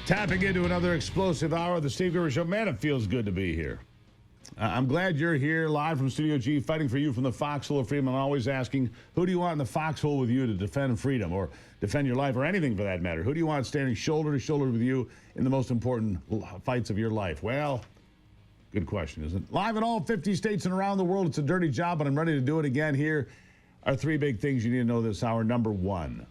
Tapping into another explosive hour of the Steve Gruber Show. Man, it feels good to be here. I'm glad you're here live from Studio G, fighting for you from the foxhole of freedom. I'm always asking, who do you want in the foxhole with you to defend freedom or defend your life or anything for that matter? Who do you want standing shoulder to shoulder with you in the most important fights of your life? Well, good question, isn't it? Live in all 50 states and around the world. It's a dirty job, but I'm ready to do it again. Here are three big things you need to know this hour. Number one,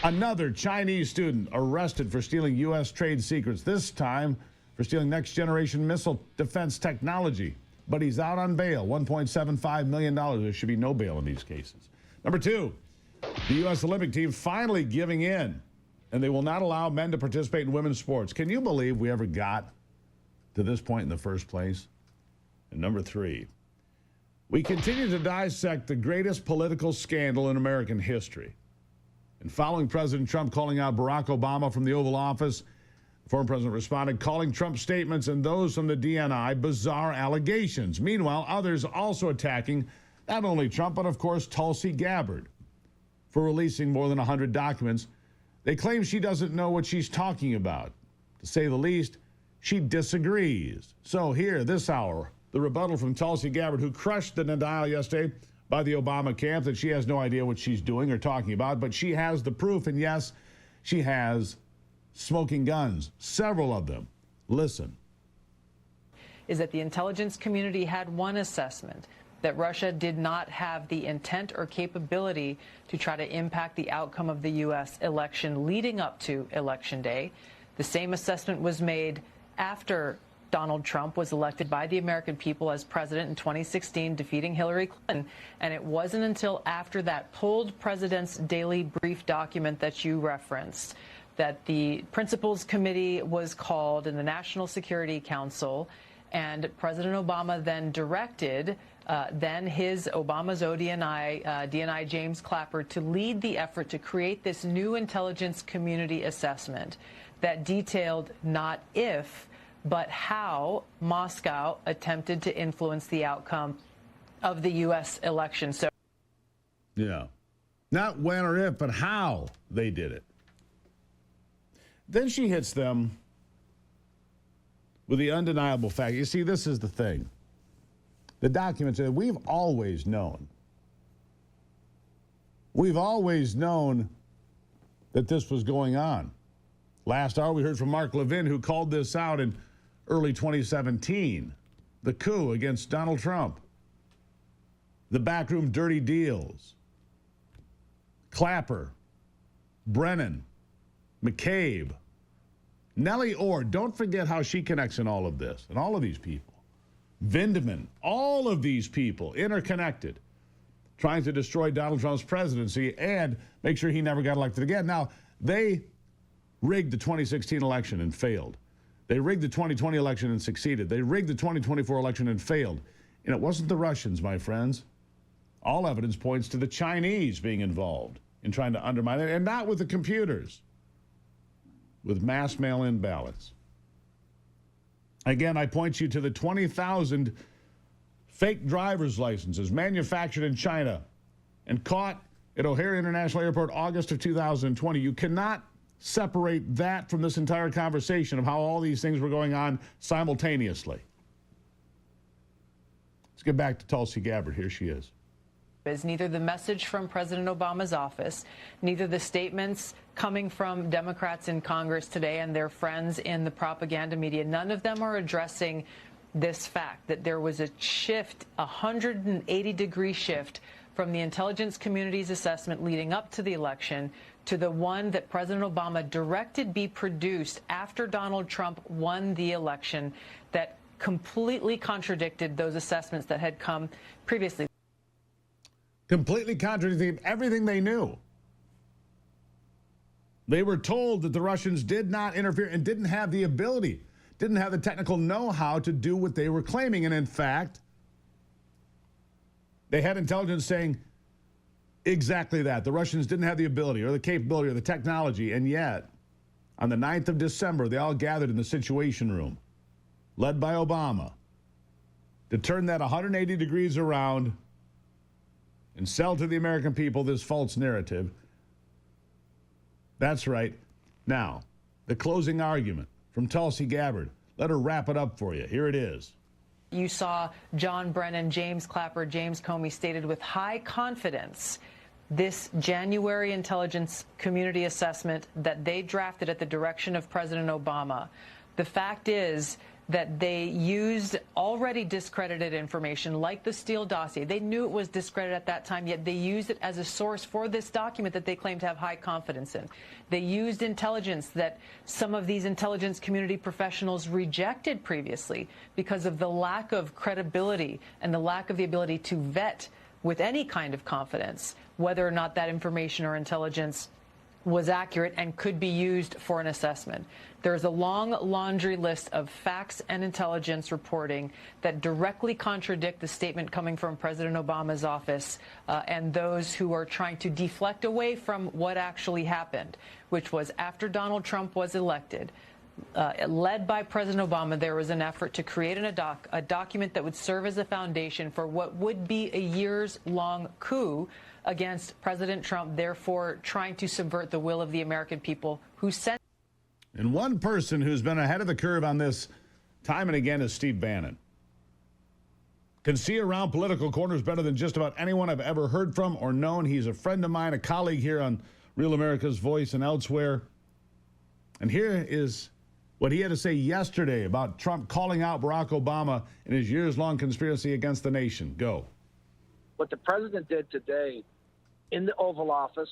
another Chinese student arrested for stealing U.S. trade secrets, this time for stealing next-generation missile defense technology. But he's out on bail, $1.75 million. There should be no bail in these cases. Number two, the U.S. Olympic team finally giving in, and they will not allow men to participate in women's sports. Can you believe we ever got to this point in the first place? And number three, we continue to dissect the greatest political scandal in American history. And following President Trump calling out Barack Obama from the Oval Office, the former president responded, calling Trump's statements and those from the DNI bizarre allegations. Meanwhile, others also attacking not only Trump, but of course Tulsi Gabbard for releasing more than 100 documents. They claim she doesn't know what she's talking about. To say the least, she disagrees. So here, this hour, the rebuttal from Tulsi Gabbard, who crushed the denial yesterday by the Obama camp that she has no idea what she's doing or talking about, but she has the proof, and yes, she has smoking guns, several of them. Listen. Is that the intelligence community had one assessment, that Russia did not have the intent or capability to try to impact the outcome of the U.S. election leading up to Election Day. The same assessment was made after Donald Trump was elected by the American people as president in 2016, defeating Hillary Clinton. And it wasn't until after that pulled President's Daily Brief document that you referenced that the Principals Committee was called in the National Security Council, and President Obama then directed Obama's DNI James Clapper to lead the effort to create this new intelligence community assessment that detailed not if, but how Moscow attempted to influence the outcome of the U.S. election. So, yeah, not when or if, but how they did it. Then she hits them with the undeniable fact. You see, this is the thing. The documents that we've always known. We've always known that this was going on. Last hour, we heard from Mark Levin, who called this out in early 2017, the coup against Donald Trump, the backroom dirty deals, Clapper, Brennan, McCabe, Nellie Orr. Don't forget how she connects in all of this, and all of these people. Vindman, all of these people interconnected, trying to destroy Donald Trump's presidency and make sure he never got elected again. Now, they rigged the 2016 election and failed. They rigged the 2020 election and succeeded. They rigged the 2024 election and failed. And it wasn't the Russians, my friends. All evidence points to the Chinese being involved in trying to undermine it, and not with the computers, with mass mail-in ballots. Again, I point you to the 20,000 fake driver's licenses manufactured in China and caught at O'Hare International Airport August of 2020. You cannot separate that from this entire conversation of how all these things were going on simultaneously. Let's get back to Tulsi Gabbard. Here she is. Is neither the message from President Obama's office, neither the statements coming from Democrats in Congress today and their friends in the propaganda media, none of them are addressing this fact that there was a shift, a 180-degree shift from the intelligence community's assessment leading up to the election to the one that President Obama directed be produced after Donald Trump won the election, that completely contradicted those assessments that had come previously. Completely contradicting everything they knew. They were told that the Russians did not interfere and didn't have the ability, didn't have the technical know-how to do what they were claiming. And in fact, they had intelligence saying exactly that. The Russians didn't have the ability or the capability or the technology. And yet, on the 9th of December, they all gathered in the Situation Room, led by Obama, to turn that 180 degrees around and sell to the American people this false narrative. That's right. Now, the closing argument from Tulsi Gabbard. Let her wrap it up for you. Here it is. You saw John Brennan, James Clapper, James Comey stated with high confidence this January intelligence community assessment that they drafted at the direction of President Obama. The fact is that they used already discredited information like the Steele dossier. They knew it was discredited at that time, yet they used it as a source for this document that they claim to have high confidence in. They used intelligence that some of these intelligence community professionals rejected previously because of the lack of credibility and the lack of the ability to vet with any kind of confidence whether or not that information or intelligence was accurate and could be used for an assessment. There's a long laundry list of facts and intelligence reporting that directly contradict the statement coming from President Obama's office and those who are trying to deflect away from what actually happened, which was after Donald Trump was elected, led by President Obama, there was an effort to create a document that would serve as a foundation for what would be a years-long coup against President Trump, therefore trying to subvert the will of the American people who sent. And one person who's been ahead of the curve on this time and again is Steve Bannon. Can see around political corners better than just about anyone I've ever heard from or known. He's a friend of mine, a colleague here on Real America's Voice and elsewhere. And here is what he had to say yesterday about Trump calling out Barack Obama and his years-long conspiracy against the nation. Go. What the president did today in the Oval Office,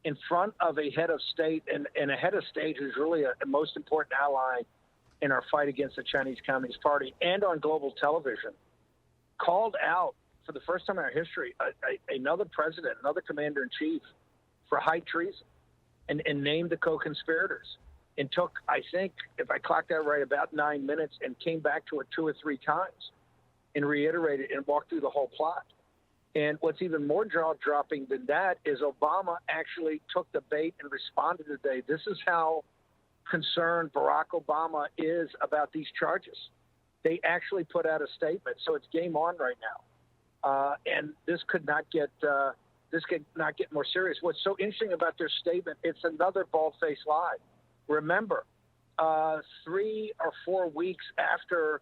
in front of a head of state, and a head of state who's really a most important ally in our fight against the Chinese Communist Party, and on global television, called out for the first time in our history another president, another commander-in-chief for high treason, and named the co-conspirators. And took, I think, if I clocked that right, about 9 minutes and came back to it 2 or 3 times and reiterated and walked through the whole plot. And what's even more jaw-dropping than that is Obama actually took the bait and responded today. This is how concerned Barack Obama is about these charges. They actually put out a statement, so it's game on right now. And this could not get more serious. What's so interesting about their statement? It's another bald-faced lie. Remember, 3 or 4 weeks after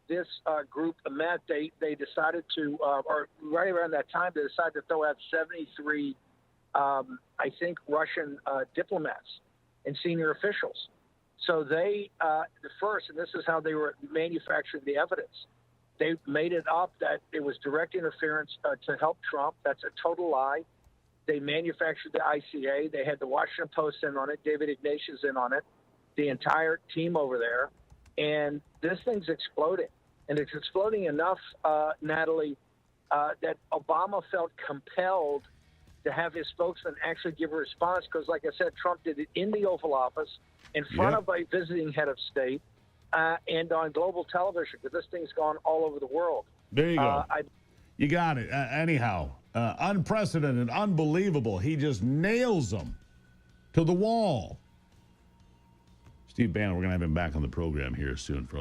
this group met, they decided to, or right around that time, they decided to throw out 73, I think, Russian diplomats and senior officials. So they, the first, and this is how they were manufacturing the evidence, they made it up that it was direct interference to help Trump. That's a total lie. They manufactured the ICA. They had the Washington Post in on it, David Ignatius in on it, the entire team over there. And this thing's exploding. And it's exploding enough, Natalie, that Obama felt compelled to have his spokesman actually give a response because, like I said, Trump did it in the Oval Office in front of a visiting head of state and on global television because this thing's gone all over the world. There you go. You got it. Anyhow, unprecedented, unbelievable. He just nails them to the wall. Steve Bannon, we're going to have him back on the program here soon for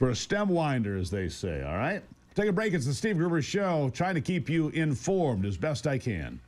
a stem winder, as they say, all right? Take a break. It's the Steve Gruber Show, trying to keep you informed as best I can.